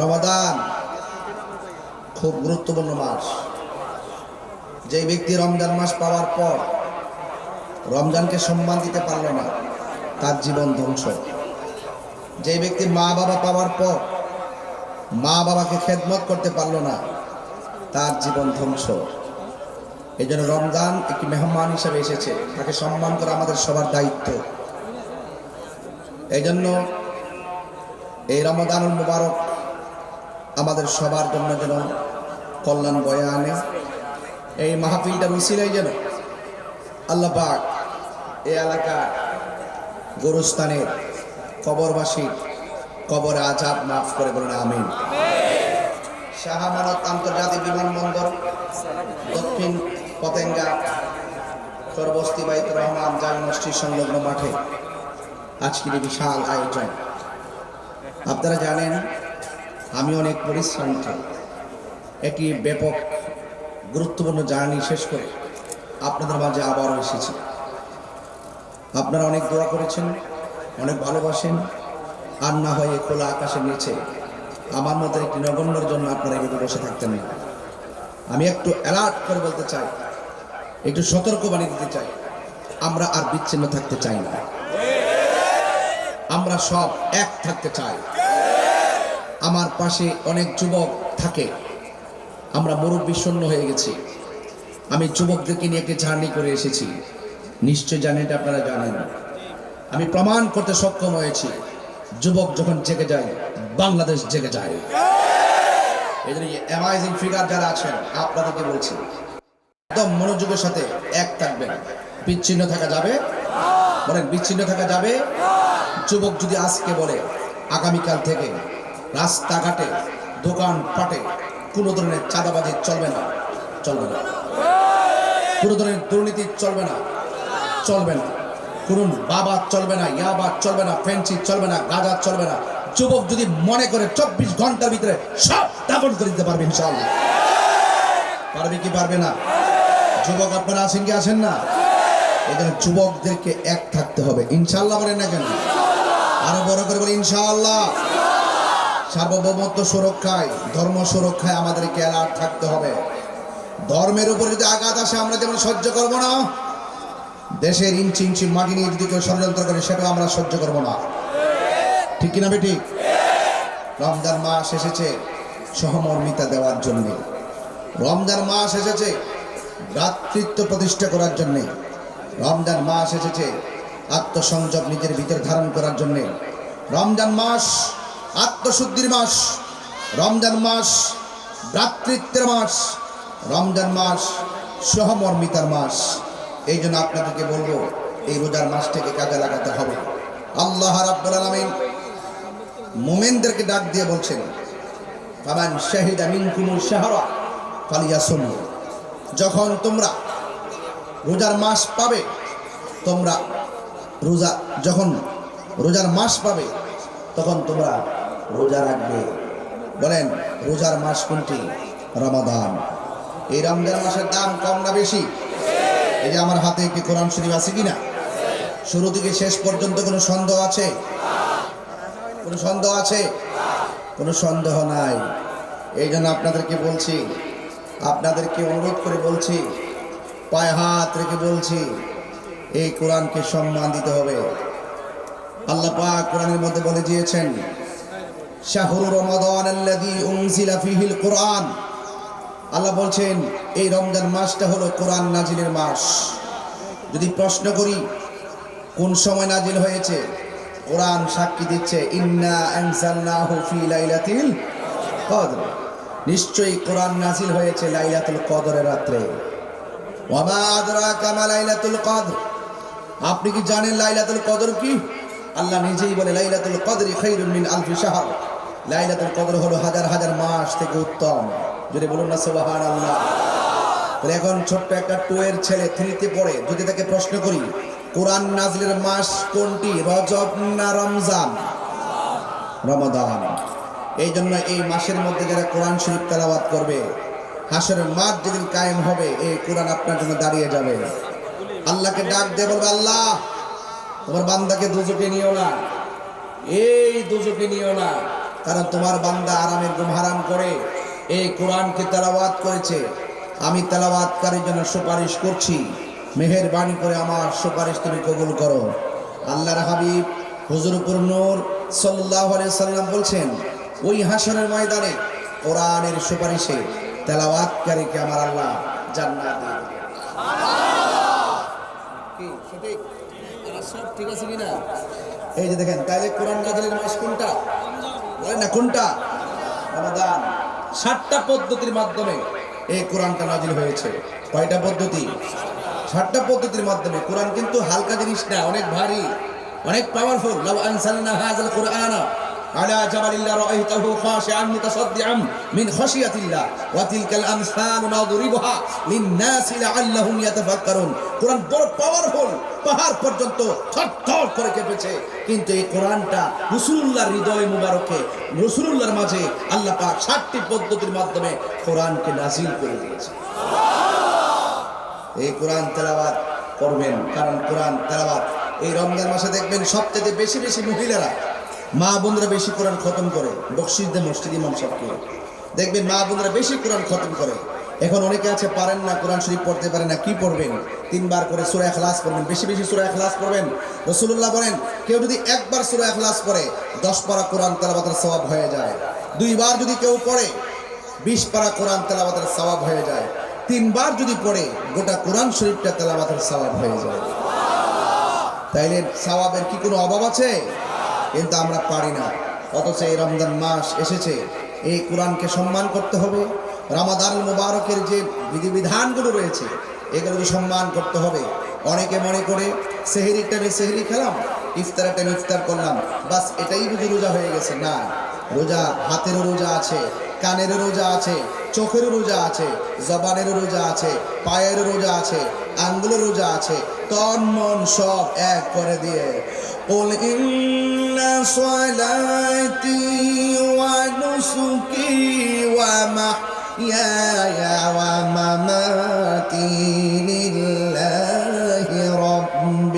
রমাদান খুব গুরুত্বপূর্ণ মাস। যে ব্যক্তি রমজান মাস পাওয়ার পর রমজানকে সম্মান দিতে পারল না, তার জীবন ধ্বংস। যে ব্যক্তি মা বাবা পাওয়ার পর মা বাবাকে খেদমত করতে পারল না, তার জীবন ধ্বংস। এই জন্য রমজান একটি মেহমান হিসেবে এসেছে, তাকে সম্মান করা আমাদের সবার দায়িত্ব। এই জন্য এই রমাদানুল মুবারক আমাদের সবার জন্য যেন কল্যাণ বয়ে আনে। এই মাহফিলটার উসিলায় যেন আল্লাহ পাক এই এলাকা গোরস্থানের কবরবাসীর কবর আযাব মাফ করে বলেন আমিন। শাহ আমানত আন্তর্জাতিক বিমানবন্দর দক্ষিণ পতেঙ্গা সরবস্তি বাইতুর রহমান জামে মসজিদ সংলগ্ন মাঠে আজকের এই বিশাল আয়োজন। আপনারা জানেন আমি অনেক পরিশ্রান্ত, একটি ব্যাপক গুরুত্বপূর্ণ জার্নি শেষ করে আপনাদের মাঝে আবারও এসেছি। আপনারা অনেক দোয়া করেছেন, অনেক ভালোবাসেন, আর না হয়ে খোলা আকাশের নিচে আমার মতো একটি নগণ্যের জন্য আপনারা এভাবে বসে থাকতেন না। আমি একটু অ্যালার্ট করে বলতে চাই, একটু সতর্কবাণী দিতে চাই, আমরা আর বিচ্ছিন্ন থাকতে চাই না, আমরা সব এক থাকতে চাই। আমার পাশে অনেক যুবক থাকে, আমরা মুরব্বি শূন্য হয়ে গেছি। আমি যুবকদেরকে নিয়ে একটি জার্নি করে এসেছি, নিশ্চয় জার্নিটা আপনারা জানেন। আমি প্রমাণ করতে সক্ষম হয়েছি, যুবক যখন জেগে যায় বাংলাদেশ জেগে যায়। এই জন্য অ্যামাজিং ফিগার যারা আছেন আপনাদেরকে বলছি, একদম মনোযোগের সাথে এক থাকবেন। বিচ্ছিন্ন থাকা যাবে? বলেন বিচ্ছিন্ন থাকা যাবে? যুবক যদি আজকে বলে আগামীকাল থেকে রাস্তাঘাটে দোকান পাটে কোনো ধরনের চাঁদাবাজি চলবে না, চলবে না। কোনো ধরনের দুর্নীতি চলবে না, চলবে না। কোনো বাবা চলবে না, ইয়াবা চলবে না, ফেন্সি চলবে না, গাঁজা চলবে না। যুবক যদি মনে করে 24 ঘন্টার ভিতরে সব দাপন করে দিতে পারবে ইনশাআল্লাহ। পারবে কি পারবে না? যুবক আপনারা আছেন কি আছেন না? এই জন্য যুবকদেরকে এক থাকতে হবে ইনশাআল্লাহ। বলেন না কেন? আরো বড় করে বলি ইনশাআল্লাহ। সার্বভৌমত্ব সুরক্ষায়, ধর্ম সুরক্ষায় আমাদেরকে অ্যালার্ট থাকতে হবে। ধর্মের উপর যদি আঘাত আসে আমরা যেমন সহ্য করব না, দেশের ইঞ্চি ইঞ্চি মাটি নিয়ে যদি কেউ ষড়যন্ত্র করে সেটাও আমরা সহ্য করব না। ঠিক কিনা বেটি? রমজান মাস এসেছে সহমর্মিতা দেওয়ার জন্য, রমজান মাস এসেছে ভ্রাতৃত্ব প্রতিষ্ঠা করার জন্য, রমজান মাস এসেছে আত্মসংযম নিজের ভিতর ধারণ করার জন্য। রমজান মাস আত্মশুদ্ধির মাস, রমজান মাস ভ্রাতৃত্বের মাস, রমজান মাস সহমর্মিতার মাস। এই জন্য আপনাদেরকে বলবো এই রোজার মাসটাকে কাজে লাগাতে হবে। আল্লাহ রাব্বুল আলামিন মুমিনদেরকে ডাক দিয়ে বলছেন, ফামান শাহিদা মিনকুমুশ শাহরা ফালিয়াসুম। যখন তোমরা রোজার মাস পাবে, তোমরা যখন রোজার মাস পাবে তখন তোমরা রোজা রাখবে। বলেন রোজার মাস কোনটি? রমাদান। এই রমজান মাসের দাম কম না বেশি? এই যে আমার হাতে একটি কোরআন শরীফ আছে কিনা, শুরু থেকে শেষ পর্যন্ত কোনো সন্দেহ আছে? কোনো সন্দেহ আছে? কোনো সন্দেহ নাই। এই জন্য আপনাদেরকে বলছি, আপনাদেরকে অনুরোধ করে বলছি, পায়ে হাত রেখে বলছি, এই কোরআনকে সম্মান দিতে হবে। আল্লাহ পাক কোরআনের মধ্যে বলে দিয়েছেন, শাহরু রমাদান আল্লাযী উনজিলা ফীহিল কোরআন। আল্লাহ বলছেন এই রমজান মাসটা হলো কোরআন নাজিলের মাস। যদি প্রশ্ন করি কোন সময় নাজিল হয়েছে, কোরআন সাক্ষী দিচ্ছে, ইন্না আনজালনাহু ফী লাইলাতিল কদর। নিশ্চয়ই কোরআন নাজিল হয়েছে লাইলাতুল কদরের রাতে। ওয়া মা আদরাকা মা লাইলাতুল কদর। আপনি কি জানেন লাইলাতুল কদর কি? আল্লাহ নিজেই বলে লাইলাতুল কদরি খায়রুম মিন আলফি শাহর। লাইলাতুল কদর হলো হাজার হাজার মাস থেকে উত্তম। যদি বলুন না সুবহানাল্লাহ। তাহলে এখন ছোট্ট একটা 2 এর ছেলে 3তে পড়ে, যদি তাকে প্রশ্ন করি কোরআন নাজিলের মাস কোনটি, রজব না রমজান? রমাদান। এই জন্য এই মাসের মধ্যে যারা কোরআন শরীফ তেলাওয়াত করবে, হাসরের মাঠ যেদিন কায়েম হবে এই কোরআন আপনার জন্য দাঁড়িয়ে যাবে। আল্লাহকে ডাক দিয়ে বলবে, আল্লাহ তোমার বান্দাকে দুজকে নিও না, এই দুজকে নিও না, কারণ তোমার বান্দা আরামের ঘুম হারাম করে এই কোরআনকে তেলাওয়াত করেছে। আমি তেলাওয়াতকারীর জন্য সুপারিশ করছি, মেহেরবানি করে আমার সুপারিশ তুমি কবুল করো। আল্লাহর হাবিব হুজুরপুর নূর সাল্লাল্লাহু আলাইহি সাল্লাম বলছেন, ওই হাসরের ময়দানে কোরআনের সুপারিশে তেলাওয়াতকারীকে আমার আল্লাহ জান্নাত দিয়ে দেবেন। কি সঠিক? সব ঠিক আছে কিনা? এই যে দেখেন, তাইলে কোরআন নাযিলের মাস কোনটা বলেন না, কোনটা? রমাদান। 7টা পদ্ধতির মাধ্যমে এই কোরআনটা নাযিল হয়েছে। কয়টা পদ্ধতি? 7টা পদ্ধতির মাধ্যমে। কোরআন কিন্তু হালকা জিনিস না, অনেক ভারী, অনেক পাওয়ারফুল। লাউ আনসালনা হাযাল কুরআনা আলা জাবালিন লারাআইতাহু খাশিআন মুতাসাদ্দিআন মিন খাশিয়াতিল্লাহ ওয়া তিলকাল আমসালু নাদরিবুহা লিন-নাসি লাআল্লাহুম ইয়াতাফাক্কারুন। কোরআন বড় পাওয়ারফুল, পাহাড় পর্যন্ত থরথর করে কেঁপেছে, কিন্তু এই কোরআনটা রাসূলুল্লাহর হৃদয় মুবারকে, রাসূলুল্লাহর মাঝে আল্লাহ পাক 7টি পদ্ধতির মাধ্যমে কোরআনকে নাযিল করে দিয়েছে। এই কোরআন তেলাওয়াত করবেন, কারণ কোরআন তেলাওয়াত এই রমজান মাসে দেখবেন সবচেয়ে বেশি বেশি মহিলারা, মা বোনরা বেশি কোরআন খতম করে। বকশিস দেন মসজিদ ইমাম সাহেবকে দেখবেন মা বোনরা বেশি কোরআন খতম করে। এখন অনেকে আছে পারেন না, কোরআন শরীফ পড়তে পারে না, কি পড়বেন? 3 বার করে সূরা ইখলাস পড়বেন, বেশি বেশি সূরা ইখলাস পড়বেন। রাসূলুল্লাহ বলেন, কেউ যদি 1 বার সূরা ইখলাস পড়ে 10 পারা কোরআন তেলাওয়াতের সওয়াব হয়ে যায়। 2 বার যদি কেউ পড়ে 20 পারা কোরআন তেলাওয়াতের সওয়াব হয়ে যায়। 3 বার যদি পড়ে গোটা কোরআন শরীফটা তেলাওয়াতের সওয়াব হয়ে যায়। তাইলে সওয়াবের কি কোনো অভাব আছে? কিন্তু আমরা পারি না। অথচ এই রমজান মাস এসেছে, এই কোরআনকে সম্মান করতে হবে। রমাদানুল মুবারকের যে বিধিবিধানগুলো রয়েছে এগুলোকে সম্মান করতে হবে। অনেকে মনে করে সেহরির টাইমে সেহরি খেলাম, ইফতারের টাইমে ইফতার করলাম, বাস এটাই বুঝি রোজা হয়ে গেছে। না, রোজা হাতেরও রোজা আছে, কানেরও রোজা আছে, চোখেরও রোজা আছে, জবানেরও রোজা আছে, পায়েরও রোজা আছে, আঙ্গুলের রোজা আছে। তন মন সব এক করে দিয়ে قل إن صلاتي ونسكي ومحياي ومماتي لله رب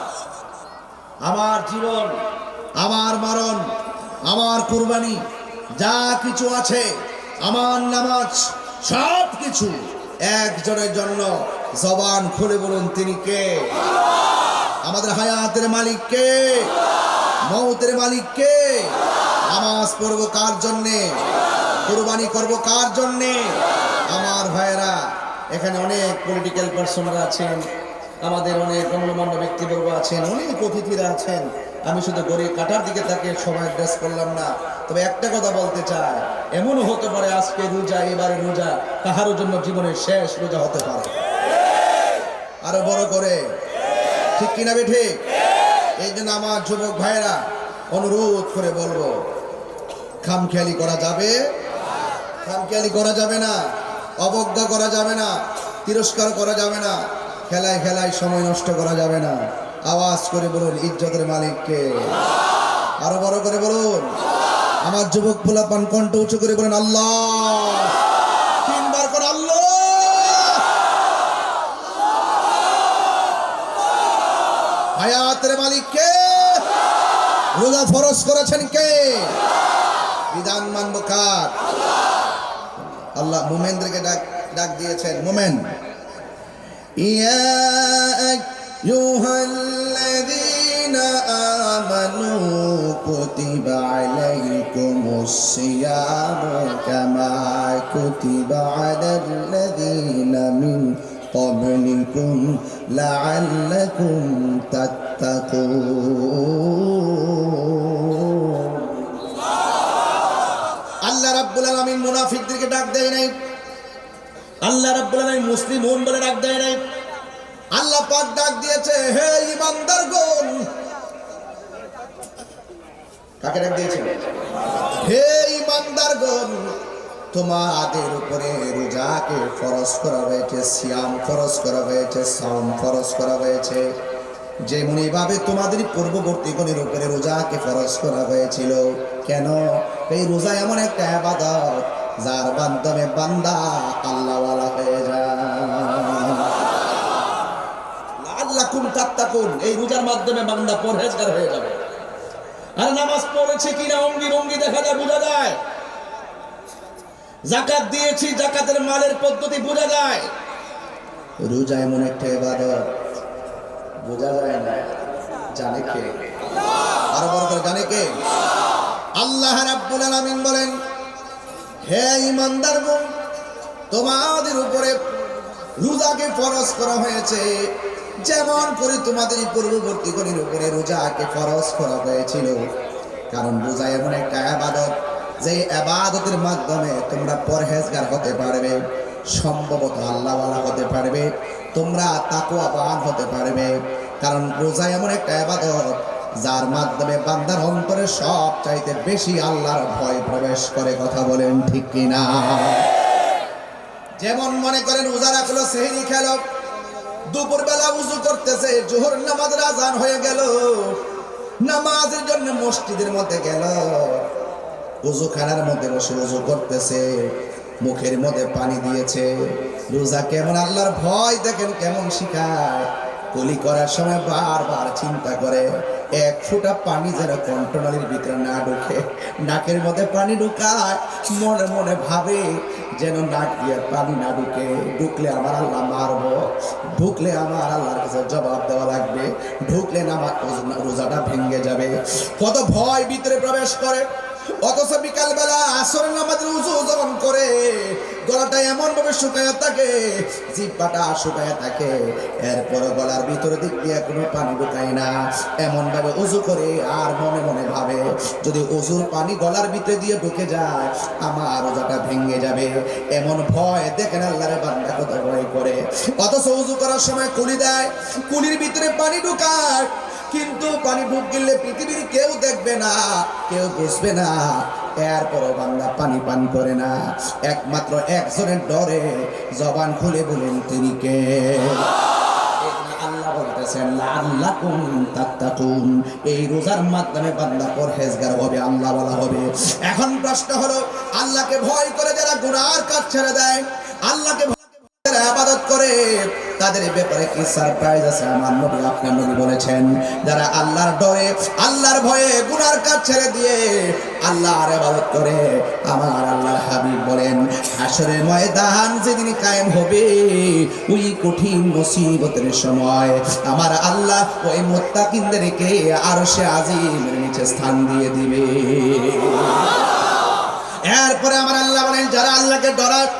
العالمين। আমার জীবন, আমার মরণ, আমার কুরবানি, যা কিছু আছে, আমার নামাজ, সব কিছু একজনের জন্য। জবান খুলে বলুন, তিনি কে? আমাদের হায়াতের মালিক কে? মৌতের মালিক কে? নামাজ পড়বো কার জন্যে? কুরবানি করবো কার জন্যে? আমার ভাইয়েরা, এখানে অনেক পলিটিক্যাল পার্সনরা আছেন, আমাদের অনেক গণ্যমান্য ব্যক্তিবর্গ আছেন, অনেক অতিথিরা আছেন। আমি শুধু গড়ি কাটার দিকে তাকে সময় ড্রেস করলাম না। তবে একটা কথা বলতে চাই, এমনও হতে পারে আজকে রোজা, এবারে রোজা কাহারও জন্য জীবনের শেষ রোজা হতে পারে। আরো বড় করে, ঠিক কিনা বে ঠিক? এই জন্য আমার যুবক ভাইরা অনুরোধ করে বলবো, খামখেয়ালি করা যাবে, খামখেয়ালি করা যাবে না, অবজ্ঞা করা যাবে না, তিরস্কার করা যাবে না, খেলায় খেলায় সময় নষ্ট করা যাবে না। আওয়াজ করে বলুন, ইজ্জতের মালিক কে? আরো বড় করে বলুন। আমার যুবক পোলাপান কণ্ঠ উঁচু করে বলেন, আল্লাহ। 3 বার করে আল্লাহ। হায়াতের মালিক কে? রোজা ফরজ করেছেন কে? বিধান মানব কার? আল্লাহ। মুমিনদেরকে ডাক দিয়েছেন, মুমিন। ইয়া আইয়ুহাল্লাযীনা আমানু কুতিবা আলাইকুমুস সিয়ামু কামা কুতিবা আলাল্লাযীনা মিন ক্বাবলিকুম লাআল্লাকুম তাত্তাকুন। আল্লাহ রাব্বুল আলামিন মুনাফিকদেরকে ডাক দেয় নাই, আল্লাহ রাব্বুল আলামিন মুসলিমুন বলে ডাক দেয় নাই। আল্লাহ পাক ডাক দিয়েছে, হে ঈমানদারগণ। কাকে ডাক দিয়েছে? হে ঈমানদারগণ, তোমাদের উপরে রোজাকে ফরজ করা হয়েছে, সিয়াম ফরজ করা হয়েছে, সাওম ফরজ করা হয়েছে। যেমনি ভাবে তোমাদের পূর্ববর্তীগণের উপরে রোজাকে ফরজ করা হয়েছিল। কেন? এই রোজা এমন একটা ইবাদত, যার মাধ্যমে বান্দা আল্লাহওয়ালা হয়ে যায়। লাআল্লাকুম তাত্তাকুন, এই রোজার মাধ্যমে বান্দা পরহেজগার হয়ে যাবে। আর নামাজ পড়েছে কিনা অঙ্গি ভঙ্গি দেখা যায়, বোঝা যায়। যাকাত দিয়েছি, যাকাতের মালের পদ্ধতি বোঝা যায়। রোজা এমন একটা ইবাদত, বোঝা যায় না, জানে কে? আরো বড় করে জানে কে? আল্লাহ রাব্বুল আলামিন বলেন, হে ঈমানদারগণ, তোমাদের উপরে রোজাকে ফরজ করা হয়েছে যেমন করে তোমাদের পূর্ববর্তী গণের উপরে রোজাকে ফরজ করা হয়েছিল। কারণ রোজা এমন একটা ইবাদত, যে ইবাদতের মাধ্যমে তোমরা পরহেজগার হতে পারবে, সম্ভবত আল্লাহওয়ালা হতে পারবে, তোমরা তাকওয়াবান হতে পারবে। কারণ রোজা এমন একটা ইবাদত যার মাধ্যমে বান্দার অন্তরে সব চাইতে বেশি আল্লাহর ভয় প্রবেশ করে। কথা বলেন ঠিক কিনা? যেমন মনে করেন রোজা রাখলো, সেহরি খেলো, দুপুরবেলা উযু করতেছে, জোহর নামাজের আযান হয়ে গেল, নামাজের জন্য মসজিদের মধ্যে গেল, উযুখানার মধ্যে বসে উযু করতেছে, মুখের মধ্যে পানি দিয়েছে। রোজা কেমন আল্লাহর ভয় দেখেন কেমন শিখায়। কুলি করার সময় বারবার চিন্তা করে এক ফোঁটা পানি যেন কণ্ঠনালীর ভিতরে না ঢুকে, নাকের মধ্যে পানি ঢুকায়, মনে মনে ভাবে যেন নাক দিয়ে পানি না ঢুকে, ঢুকলে আমার আল্লাহ মারবো, ঢুকলে আমার আল্লাহর কাছে জবাব দেওয়া লাগবে, ঢুকলে না আমার রোজাটা ভেঙে যাবে। কত ভয় ভিতরে প্রবেশ করে। অথচ বিকালবেলা আসরের নামাজের উযু যখন করে, গলাটা এমন ভাবে শুকায় থাকে, জিহ্বাটা শুকায় থাকে, এরপর গলার ভিতরের দিক দিয়ে কোনো পানি ঢুকায় না, এমন ভাবে উযু করে আর মনে মনে ভাবে যদি উযুর পানি গলার ভিতরে দিয়ে ঢুকে যায় আমার রোজাটা ভেঙে যাবে। এমন ভয় দেখেন আল্লাহর বান্দা কত ভয় করে। অথচ উযু করার সময় কুলি দেয়, কুলির ভিতরে পানি ঢুকায়, কিন্তু পানি ঢুক গেলে পৃথিবীর কেউ দেখবে না, কেউ বুঝবে না, এরপরও বান্দা পানি পান করে না। একমাত্র একজনের ডরে জবান খুলে বলেন তিনি কে? আল্লাহ বলতেছেন লাআল্লাকুম তাত্তাকুন, এই রোজার মাধ্যমে বান্দা পরহেজগার হবে, আল্লাহওয়ালা হবে। এখন প্রশ্ন হলো, আল্লাহকে ভয় করে যারা গুনার কাজ ছেড়ে দেয়, আল্লাহকে যারা ইবাদত করে, তাদের ব্যাপারে কি সারপ্রাইজ আছে? আমার নবী, আপনার নবী বলেছেন, যারা আল্লাহর ডরে, আল্লাহর ভয়ে গুনার কাজ ছেড়ে দিয়ে আল্লাহর ইবাদত করে, আমার আল্লাহর হাবিব বলেন হাশরের ময়দান যেদিন কায়েম হবে, ওই কঠিন মুসিবতের সময় আমার আল্লাহ ওই মুত্তাকিনদেরকে আরশে আজিমের নিচে স্থান দিয়ে দিবে। এরপরে আমার আল্লাহ বলেন, যারা আল্লাহকে ডরায়,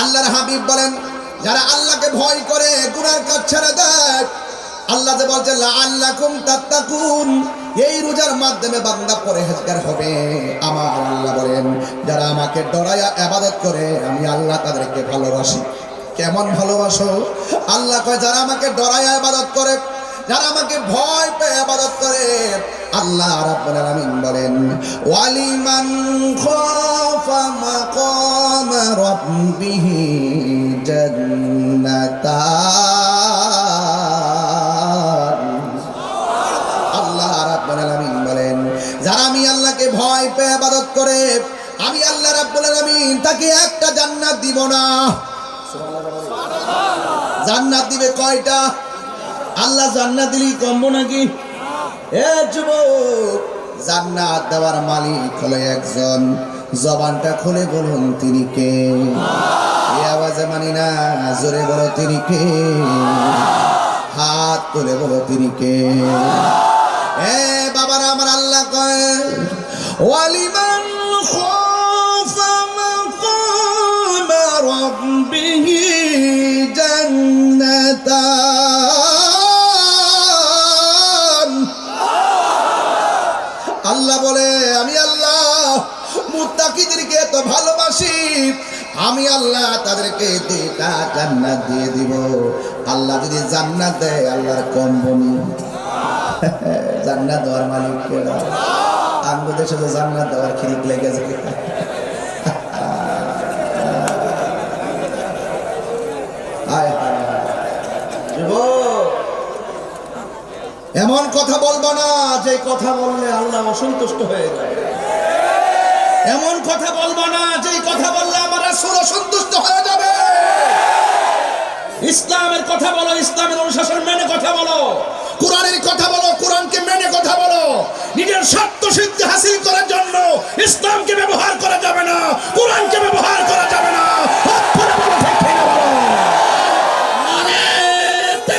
আল্লাহর হাবিব বলেন যারা আল্লাহকে ভয় করে গুনার কাজ ছেড়ে দেয়, আল্লাহ যে বলছে লাআল্লাকুম তাত্তাকুন, এই রোজার মাধ্যমে বান্দা পরহেজগার হবে। আমার আল্লাহ বলেন যারা আমাকে ডরায়া ইবাদত করে, আমি আল্লাহ তাদেরকে ভালোবাসি। কেমন ভালোবাসো? আল্লাহ কয় যারা আমাকে ডরায়া ইবাদত করে, যারা আমাকে ভয় পেয়ে ইবাদত করে, আল্লাহ রাব্বুল আলামিন বলেন ওয়ালিমান খাফা মাকাম রাব্বিহি জান্নাতান। আল্লাহ রাব্বুল আলামিন বলেন যারা আমি আল্লাহকে ভয় পেয়ে ইবাদত করে, আমি আল্লাহ রাব্বুল আলামিন তাকে একটা জান্নাত দিব না। জান্নাত দিবে কয়টা? আল্লাহ জান্নাত দিলেই কমবো নাকি? এ যুবক, জান্নাত দেওয়ার মালিক হলো একজন। জবানটা খুলে বলুন তিনি কে? এই আওয়াজে মানি না, জোরে বলো তিনি কে? হাত তুলে বলো তিনি কে? এ বাবারা, আমার আল্লাহ কয় ওয়ালিমান খাফা মাকাম রাব্বিহি জান্নাতান। আল্লাহ বলে আমি আল্লাহ মুত্তাকিদেরকে তো ভালোবাসি, আমি আল্লাহ তাদেরকে দুইটা জান্নাত দিয়ে দিব। আল্লাহ যদি জান্নাত দেয়, আল্লাহর কম বনি? জান্নাত দেওয়ার মালিক কে? আঙ্গু দেশে তো জান্নাত দেওয়ার খিরিক লেগেছে। এমন কথা বলবো না যে কথা বললে আল্লাহ অসন্তুষ্ট হয়ে যায়। এমন কথা বলবো না যেই কথা বললে আমার রাসূল সন্তুষ্ট হয়ে যাবে। ইসলামের কথা বলো, ইসলামের অনুশাসন মেনে কথা বলো, কোরআনের কথা বলো, কোরআনকে মেনে কথা বলো। নিজের স্বার্থ সিদ্ধি হাসিল